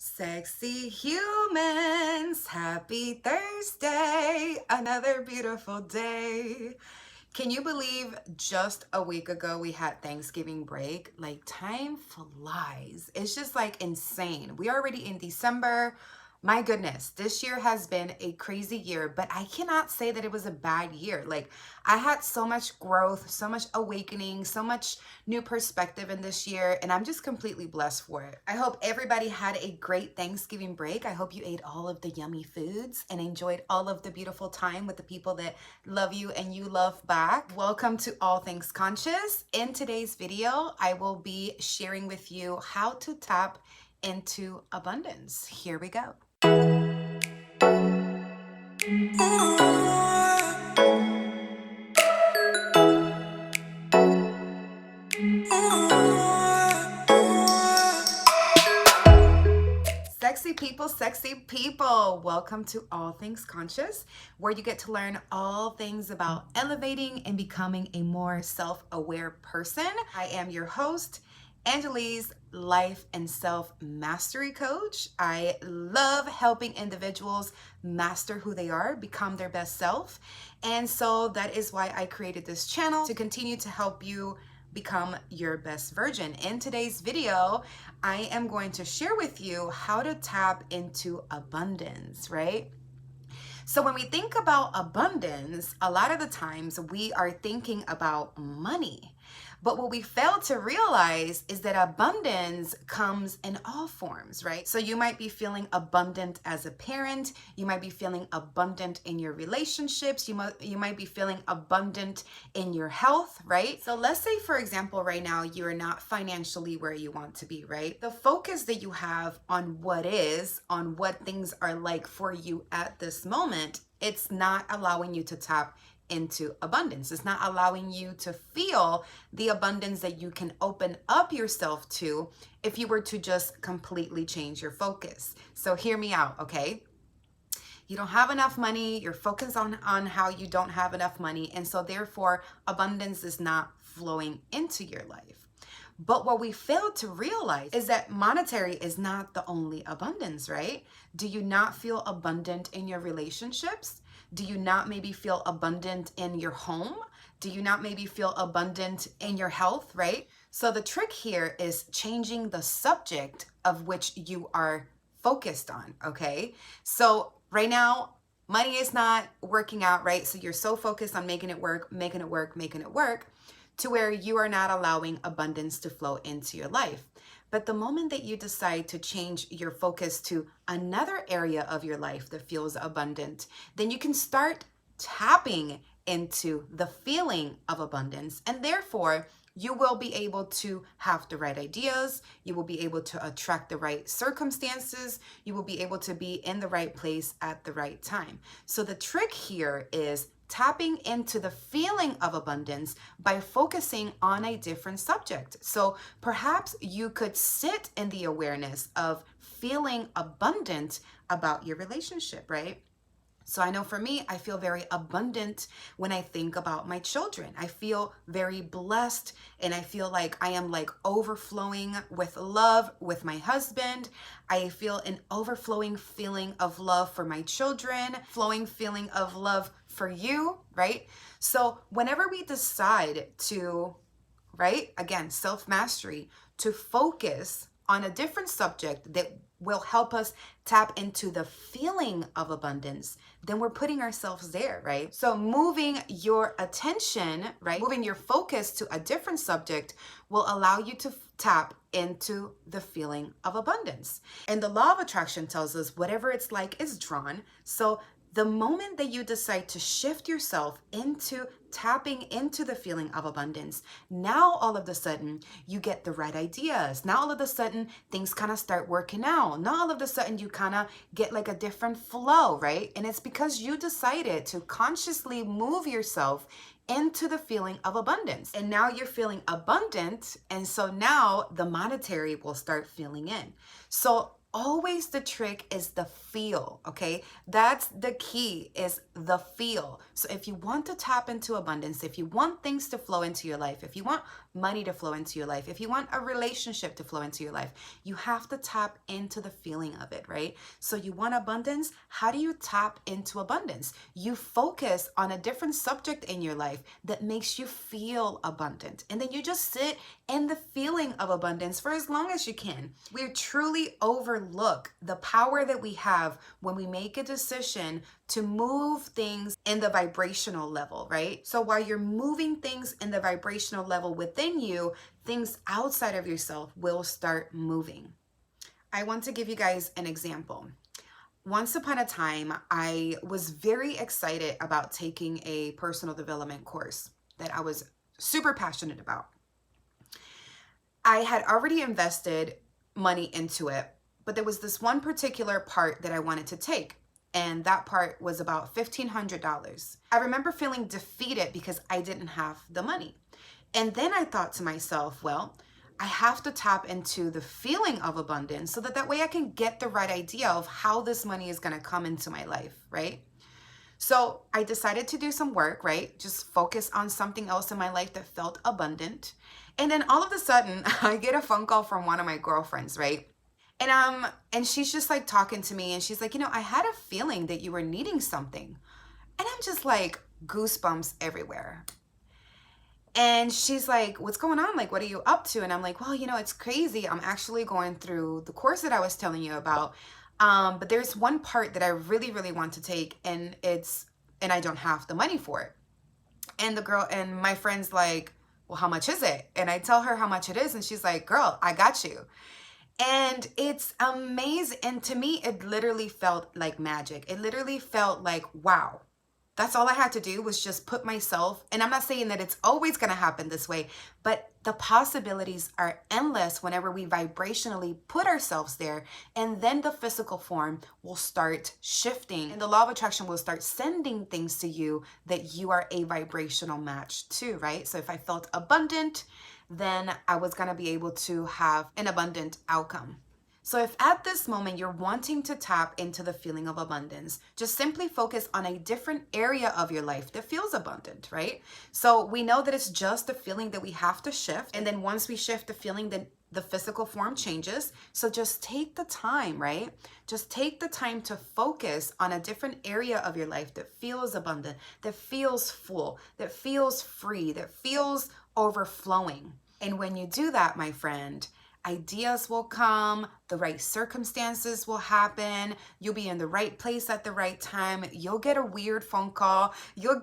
Sexy humans, happy Thursday, another beautiful day. Can you believe just a week ago we had Thanksgiving break? Like, time flies. It's just like insane. We are already in December. My goodness, this year has been a crazy year, but I cannot say that it was a bad year. Like, I had so much growth, so much awakening, so much new perspective in this year, and I'm just completely blessed for it. I hope everybody had a great Thanksgiving break. I hope you ate all of the yummy foods and enjoyed all of the beautiful time with the people that love you and you love back. Welcome to All Things Conscious. In today's video, I will be sharing with you how to tap into abundance. Here we go. Sexy people, welcome to All Things Conscious, where you get to learn all things about elevating and becoming a more self-aware person. I am your host, Angelise, life and self-mastery coach. I love helping individuals master who they are, become their best self. And so that is why I created this channel, to continue to help you become your best version. In today's video, I am going to share with you how to tap into abundance, right? So when we think about abundance, a lot of the times we are thinking about money. But what we fail to realize is that abundance comes in all forms, right? So you might be feeling abundant as a parent. You might be feeling abundant in your relationships. You might be feeling abundant in your health, right? So let's say, for example, right now, you're not financially where you want to be, right? The focus that you have on what things are like for you at this moment, it's not allowing you to tap into abundance. It's not allowing you to feel the abundance that you can open up yourself to if you were to just completely change your focus. So hear me out, okay? You don't have enough money, you're focused on how you don't have enough money, and so therefore abundance is not flowing into your life. But what we fail to realize is that monetary is not the only abundance, right? Do you not feel abundant in your relationships? Do you not maybe feel abundant in your home? Do you not maybe feel abundant in your health, right? So the trick here is changing the subject of which you are focused on, okay? So right now, money is not working out, right? So you're so focused on making it work, to where you are not allowing abundance to flow into your life. But the moment that you decide to change your focus to another area of your life that feels abundant, then you can start tapping into the feeling of abundance. And therefore, you will be able to have the right ideas. You will be able to attract the right circumstances. You will be able to be in the right place at the right time. So the trick here is tapping into the feeling of abundance by focusing on a different subject. So perhaps you could sit in the awareness of feeling abundant about your relationship, right? So I know for me, I feel very abundant when I think about my children. I feel very blessed, and I feel like I am like overflowing with love with my husband. I feel an overflowing feeling of love for my children, flowing feeling of love for you, right? So whenever we decide to, right, again, self-mastery, to focus on a different subject that will help us tap into the feeling of abundance, then we're putting ourselves there, right? So moving your attention, right, moving your focus to a different subject will allow you to tap into the feeling of abundance. And the law of attraction tells us whatever it's like is drawn. So the moment that you decide to shift yourself into tapping into the feeling of abundance, now all of a sudden you get the right ideas. Now all of a sudden things kind of start working out. Now all of a sudden you kind of get like a different flow, right? And it's because you decided to consciously move yourself into the feeling of abundance. And now you're feeling abundant. And so now the monetary will start filling in. So always the trick is the feel, okay? That's the key, is the feel. So if you want to tap into abundance, if you want things to flow into your life, if you want money to flow into your life, if you want a relationship to flow into your life, you have to tap into the feeling of it, right? So you want abundance. How do you tap into abundance? You focus on a different subject in your life that makes you feel abundant. And then you just sit in the feeling of abundance for as long as you can. We truly overlook the power that we have when we make a decision to move things in the vibrational level, right? So while you're moving things in the vibrational level within you, things outside of yourself will start moving. I want to give you guys an example. Once upon a time, I was very excited about taking a personal development course that I was super passionate about. I had already invested money into it, but there was this one particular part that I wanted to take. And that part was about $1,500. I remember feeling defeated because I didn't have the money. And then I thought to myself, well, I have to tap into the feeling of abundance so that way I can get the right idea of how this money is going to come into my life, right? So I decided to do some work, right? Just focus on something else in my life that felt abundant. And then all of a sudden, I get a phone call from one of my girlfriends, right? And she's just like talking to me, and she's like, I had a feeling that you were needing something. And I'm just like, goosebumps everywhere. And she's like, what's going on? Like, what are you up to? And I'm like, well, it's crazy. I'm actually going through the course that I was telling you about. But there's one part that I really, really want to take, and I don't have the money for it. And my friend's like, well, how much is it? And I tell her how much it is, and she's like, girl, I got you. And it's amazing. And to me, it literally felt like magic. It literally felt like, wow. That's all I had to do was just put myself, and I'm not saying that it's always going to happen this way, but the possibilities are endless whenever we vibrationally put ourselves there, and then the physical form will start shifting, and the law of attraction will start sending things to you that you are a vibrational match to, right? So if I felt abundant, then I was going to be able to have an abundant outcome. So if at this moment you're wanting to tap into the feeling of abundance, just simply focus on a different area of your life that feels abundant, right? So we know that it's just a feeling that we have to shift. And then once we shift the feeling, then the physical form changes. So just take the time, right? Just take the time to focus on a different area of your life that feels abundant, that feels full, that feels free, that feels overflowing. And when you do that, my friend, ideas will come, the right circumstances will happen, you'll be in the right place at the right time, you'll get a weird phone call, you'll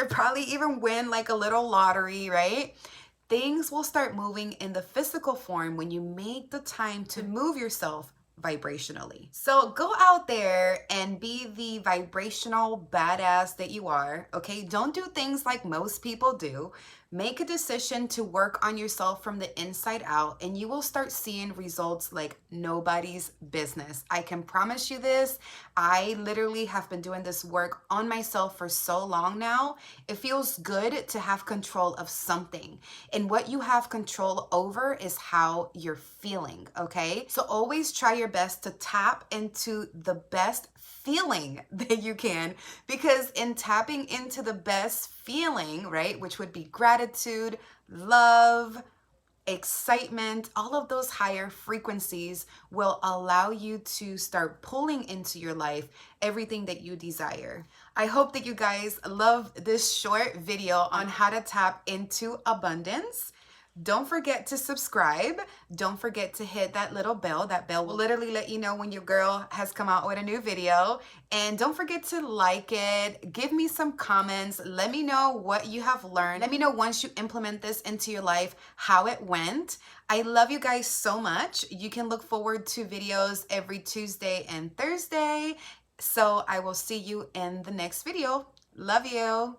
probably even win like a little lottery, right? Things will start moving in the physical form when you make the time to move yourself vibrationally. So go out there and be the vibrational badass that you are, okay? Don't do things like most people do. Make a decision to work on yourself from the inside out, and you will start seeing results like nobody's business. I can promise you this. I literally have been doing this work on myself for so long now. It feels good to have control of something. And what you have control over is how you're feeling, okay? So always try your best to tap into the best feeling that you can, because in tapping into the best feeling, right, which would be gratitude, love, excitement, all of those higher frequencies will allow you to start pulling into your life everything that you desire. I hope that you guys love this short video on how to tap into abundance. Don't forget to subscribe. Don't forget to hit that little bell. That bell will literally let you know when your girl has come out with a new video. And don't forget to like it. Give me some comments. Let me know what you have learned. Let me know once you implement this into your life, how it went. I love you guys so much. You can look forward to videos every Tuesday and Thursday. So I will see you in the next video. Love you.